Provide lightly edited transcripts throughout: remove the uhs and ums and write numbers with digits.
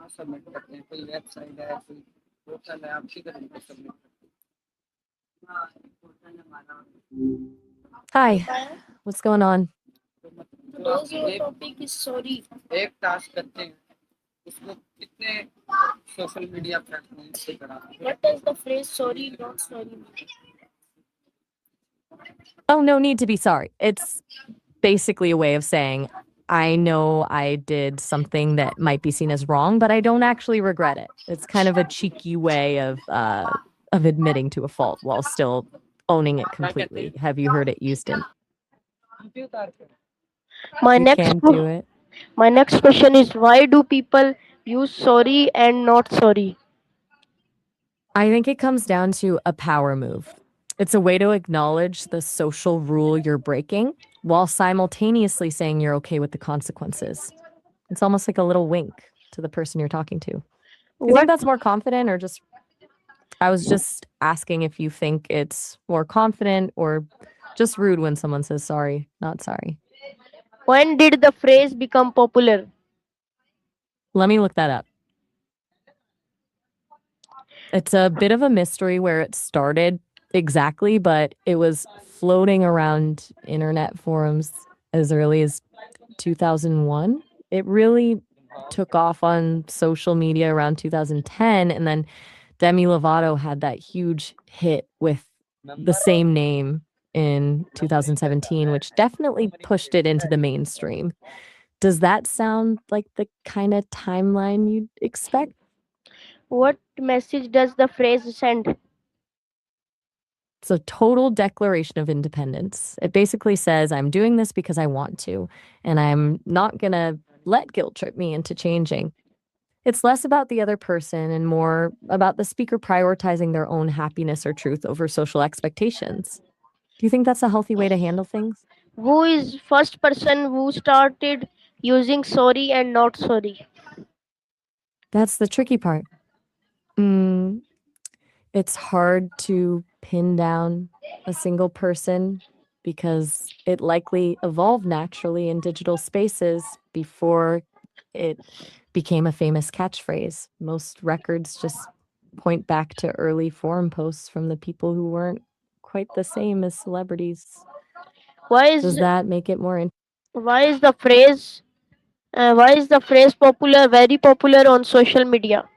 कहाँ सबमिट करते हैं? कोई वेबसाइट है, कोई पोर्टल है, आप किधर इनको सबमिट करते हैं? हाँ, एक पोर्टल है हमारा। Hi, what's going on? तो मतलब जो आप एक टॉपिक इज सॉरी, एक टास्क करते हैं, उसको कितने सोशल मीडिया प्लेटफॉर्म पे कराना है? What is the phrase sorry not sorry? Oh, no need to be sorry. It's basically a way of saying, I know I did something that might be seen as wrong, but I don't actually regret it. It's kind of a cheeky way of admitting to a fault while still owning it completely. Have you heard it used in? My You next can't do it. my next question is, why do people use sorry and not sorry? I think it comes down to a power move. It's a way to acknowledge the social rule you're breaking while simultaneously saying you're okay with the consequences. It's almost like a little wink to the person you're talking to. Do you think What that's more confident or just I was just asking if you think it's more confident or just rude when someone says sorry, not sorry. when did the phrase become popular? Let me look that up. It's a bit of a mystery where it started exactly, but it was floating around internet forums as early as 2001. It really took off on social media around 2010, and then Demi Lovato had that huge hit with the same name in 2017, which definitely pushed it into the mainstream. Does that sound like the kind of timeline you'd expect? What message does the phrase send? It's a total declaration of independence. It basically says, I'm doing this because I want to, and I'm not going to let guilt trip me into changing. It's less about the other person and more about the speaker prioritizing their own happiness or truth over social expectations. Do you think that's a healthy way to handle things? Who is first person who started using sorry and not sorry? That's the tricky part. Mm, it's hard to pin down a single person because it likely evolved naturally in digital spaces before it became a famous catchphrase. Most records just point back to early forum posts from the people who weren't quite the same as celebrities. Why Does is that make it more why is the phrase why is the phrase popular, very popular on social media?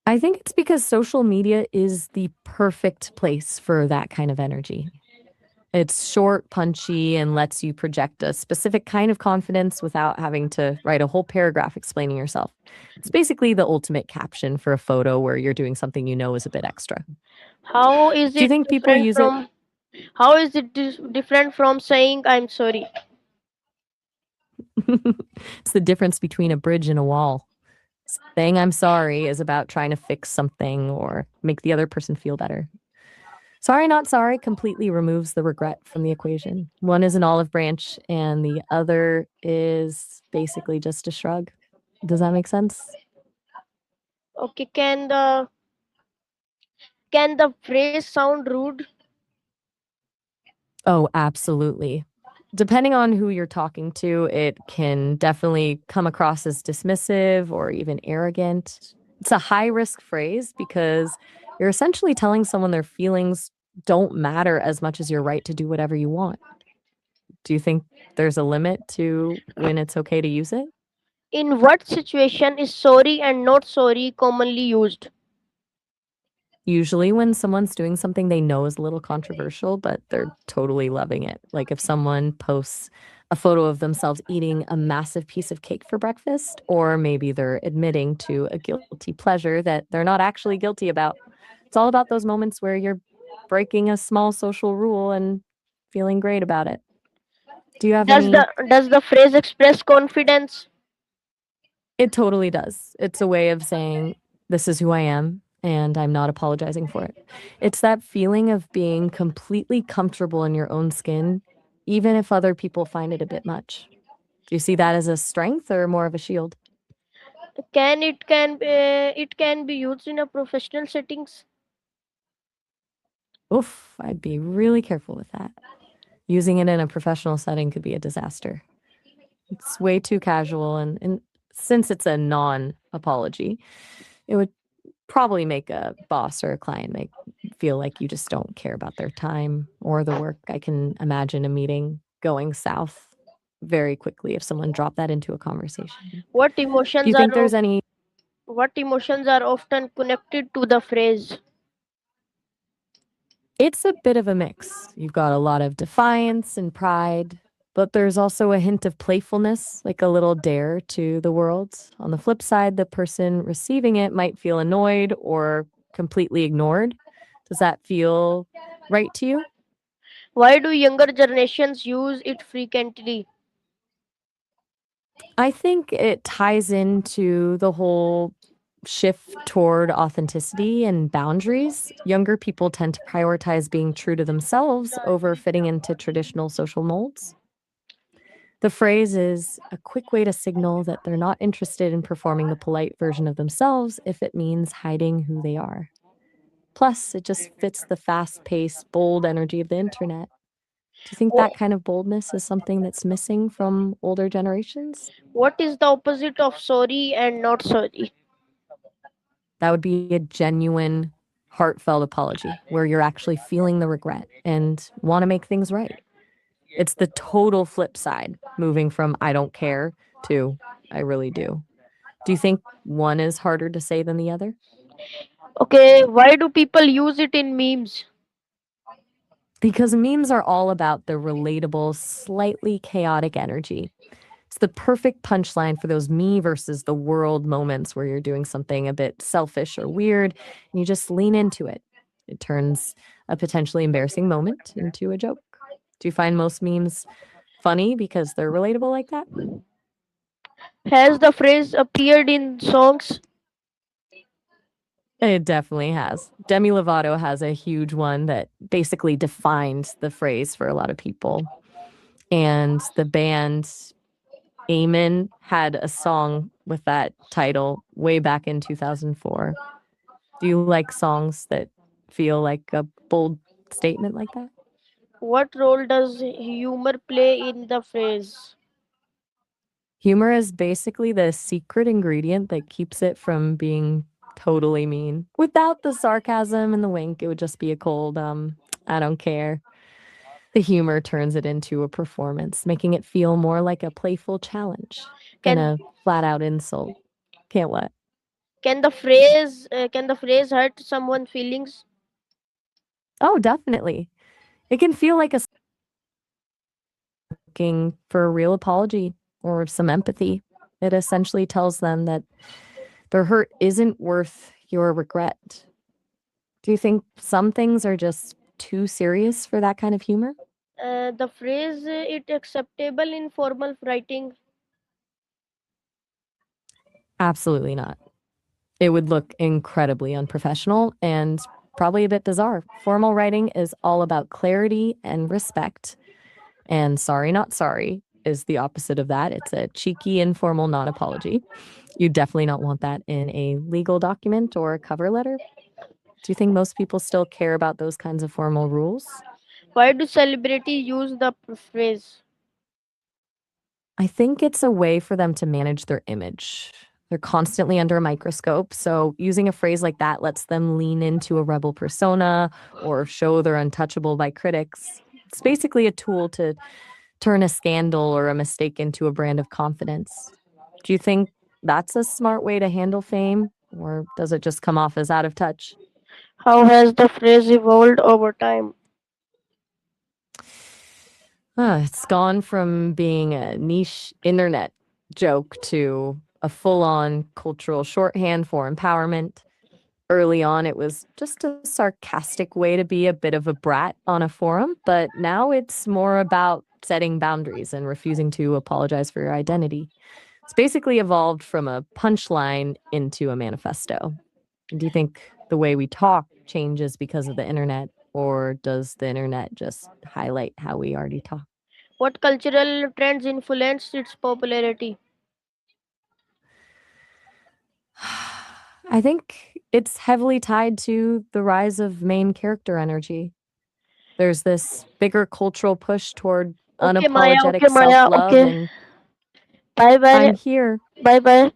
I think it's because social media is the perfect place for that kind of energy. It's short, punchy, and lets you project a specific kind of confidence without having to write a whole paragraph explaining yourself. It's basically the ultimate caption for a photo where you're doing something you know is a bit extra. How is Do you it think people different use it? from how is it different from saying I'm sorry? It's the difference between a bridge and a wall. Saying I'm sorry is about trying to fix something or make the other person feel better. Sorry, not sorry completely removes the regret from the equation. One is an olive branch, and the other is basically just a shrug. Does that make sense? Okay, can the phrase sound rude? Oh, absolutely. Depending on who you're talking to, it can definitely come across as dismissive or even arrogant. It's a high risk phrase because you're essentially telling someone their feelings don't matter as much as your right to do whatever you want. Do you think there's a limit to when it's okay to use it? In what situation is sorry and not sorry commonly used? Usually, when someone's doing something they know is a little controversial, but they're totally loving it. Like if someone posts a photo of themselves eating a massive piece of cake for breakfast, or maybe they're admitting to a guilty pleasure that they're not actually guilty about. It's all about those moments where you're breaking a small social rule and feeling great about it. Do you have Does any? the phrase express confidence? It totally does. It's a way of saying, this is who I am, and I'm not apologizing for it. It's that feeling of being completely comfortable in your own skin, even if other people find it a bit much. Do you see that as a strength or more of a shield? It can be used in a professional settings. Oof, I'd be really careful with that. Using it in a professional setting could be a disaster. It's way too casual and since it's a non-apology, it would probably make a boss or a client feel like you just don't care about their time or the work. I can imagine a meeting going south very quickly if someone dropped that into a conversation. What Do you emotions are think there's any what emotions are often connected to the phrase? It's a bit of a mix. You've got a lot of defiance and pride, but there's also a hint of playfulness, like a little dare to the world. On the flip side, the person receiving it might feel annoyed or completely ignored. Does that feel right to you? Why do younger generations use it frequently? I think it ties into the whole shift toward authenticity and boundaries. Younger people tend to prioritize being true to themselves over fitting into traditional social molds. The phrase is a quick way to signal that they're not interested in performing the polite version of themselves if it means hiding who they are. Plus, it just fits the fast paced, bold energy of the internet. Do you think Wha- that kind of boldness is something that's missing from older generations? What is the opposite of sorry and not sorry? That would be a genuine, heartfelt apology where you're actually feeling the regret and want to make things right. It's the total flip side, moving from I don't care to I really do. Do you think one is harder to say than the other? Okay, why do people use it in memes? Because memes are all about the relatable, slightly chaotic energy. It's the perfect punchline for those me versus the world moments where you're doing something a bit selfish or weird and you just lean into it. It turns a potentially embarrassing moment into a joke. Do you find most memes funny because they're relatable like that? Has the phrase appeared in songs? It definitely has. Demi Lovato has a huge one that basically defined the phrase for a lot of people. And the band Amen had a song with that title way back in 2004. Do you like songs that feel like a bold statement like that? What role does humor play in the phrase? Humor is basically the secret ingredient that keeps it from being totally mean. Without the sarcasm and the wink, it would just be a cold, I don't care. The humor turns it into a performance, making it feel more like a playful challenge than Can a flat out insult. Can't what? can the phrase hurt someone's feelings? Oh, definitely. It can feel like a looking for a real apology or some empathy. It essentially tells them that their hurt isn't worth your regret. Do you think some things are just too serious for that kind of humor? The phrase it acceptable in formal writing. Absolutely not. It would look incredibly unprofessional and probably a bit bizarre. Formal writing is all about clarity and respect. And sorry, not sorry is the opposite of that. It's a cheeky, informal non apology. You definitely not want that in a legal document or a cover letter. Do you think most people still care about those kinds of formal rules? Why do celebrities use the phrase? I think it's a way for them to manage their image. They're constantly under a microscope, so using a phrase like that lets them lean into a rebel persona or show they're untouchable by critics. It's basically a tool to turn a scandal or a mistake into a brand of confidence. Do you think that's a smart way to handle fame, or does it just come off as out of touch? How has the phrase evolved over time? It's gone from being a niche internet joke to a full on cultural shorthand for empowerment. Early on, it was just a sarcastic way to be a bit of a brat on a forum, but now it's more about setting boundaries and refusing to apologize for your identity. It's basically evolved from a punchline into a manifesto. Do you think the way we talk changes because of the internet, or does the internet just highlight how we already talk? What cultural trends influenced its popularity? I think it's heavily tied to the rise of main character energy. There's this bigger cultural push toward Okay, unapologetic Maya. self love Okay. and Bye bye. I'm here. Bye bye.